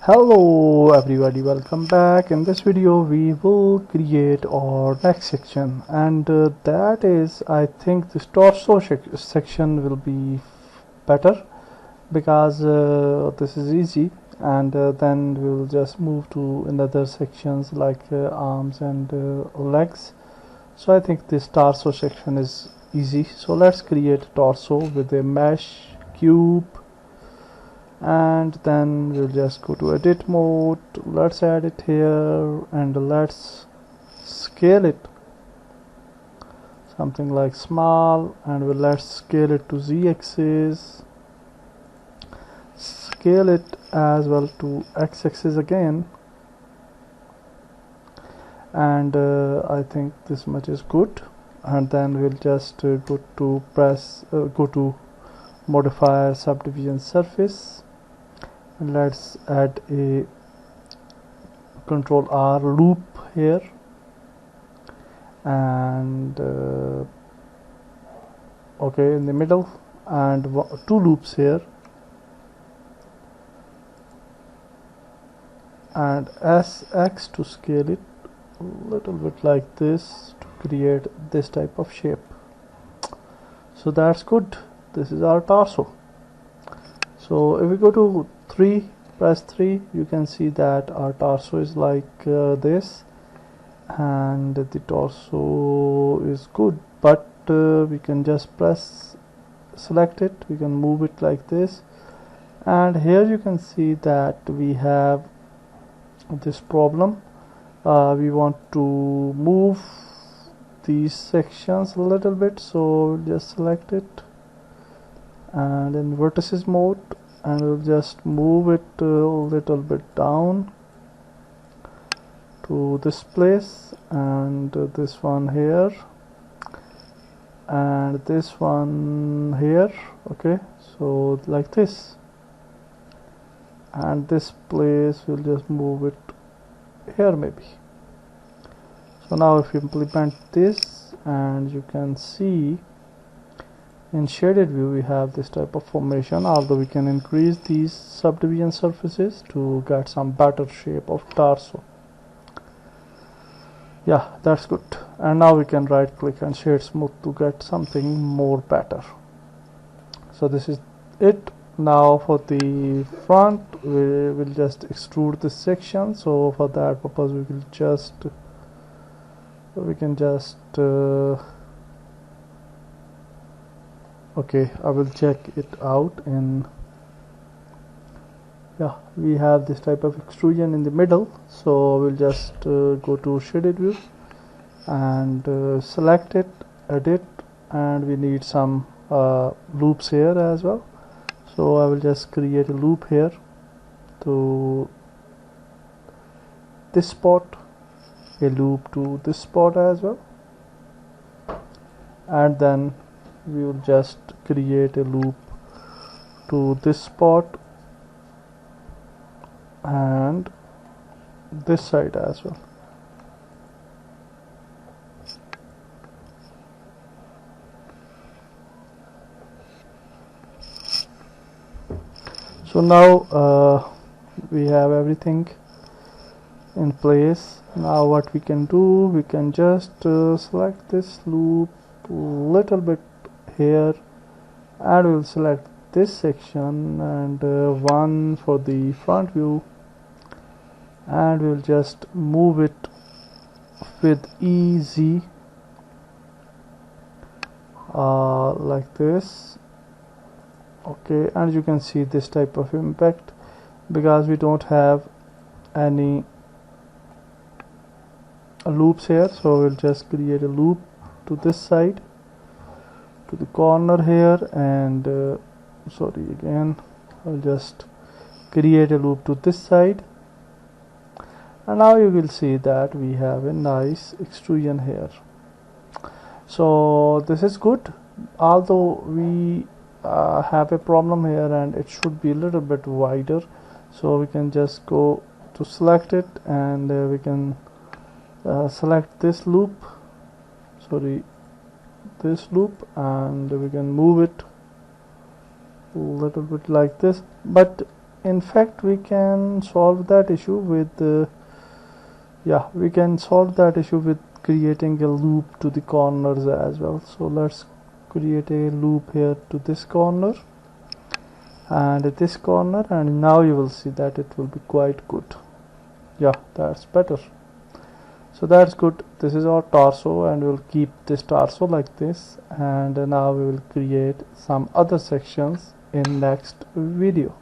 Hello everybody, welcome back. In this video we will create our next section, and that is, I think this torso section will be better because this is easy, and then we'll just move to another sections like arms and legs. So I think this torso section is easy. So let's create a torso with a mesh cube, and then we'll just go to edit mode. Let's add it here and let's scale it something like small, and let's scale it to z-axis, scale it as well to x-axis again, and I think this much is good. And then we'll just go to modifier subdivision surface, and let's add a control R loop here, and okay, in the middle, and two loops here, and SX to scale it a little bit like this to create this type of shape. So that's good. This is our torso. So if we go to 3, press 3, you can see that our torso is like this, and the torso is good, but we can just select it, we can move it like this, and here you can see that we have this problem. We want to move these sections a little bit, so we'll just select it and in vertices mode, and we'll just move it a little bit down to this place, and this one here, and this one here. Okay, so like this, and this place we'll just move it here maybe. So now if you implement this, and you can see in shaded view we have this type of formation, although we can increase these subdivision surfaces to get some better shape of torso. Yeah, that's good. And now we can right click and shade smooth to get something more better. So this is it. Now for the front, we will just extrude this section. So for that purpose we can just okay, I will check it out in, yeah, we have this type of extrusion in the middle. So we'll just go to shaded view and select it, edit, and we need some loops here as well. So I will just create a loop here to this spot, a loop to this spot as well, and then we will just create a loop to this spot and this side as well. So now we have everything in place. Now what we can do, we can just select this loop a little bit here, and we'll select this section and one for the front view, and we'll just move it with EZ like this. Okay, and you can see this type of impact because we don't have any loops here. So we'll just create a loop to this side, to the corner here, and sorry again, I'll just create a loop to this side, and now you will see that we have a nice extrusion here. So this is good, although we have a problem here, and it should be a little bit wider. So we can just go to select it, and we can select this loop, this loop, and we can move it a little bit like this. But in fact we can solve that issue with we can solve that issue with creating a loop to the corners as well. So let's create a loop here to this corner and this corner, and now you will see that it will be quite good. Yeah, that's better. So that's good. This is our torso, and we'll keep this torso like this, and now we will create some other sections in next video.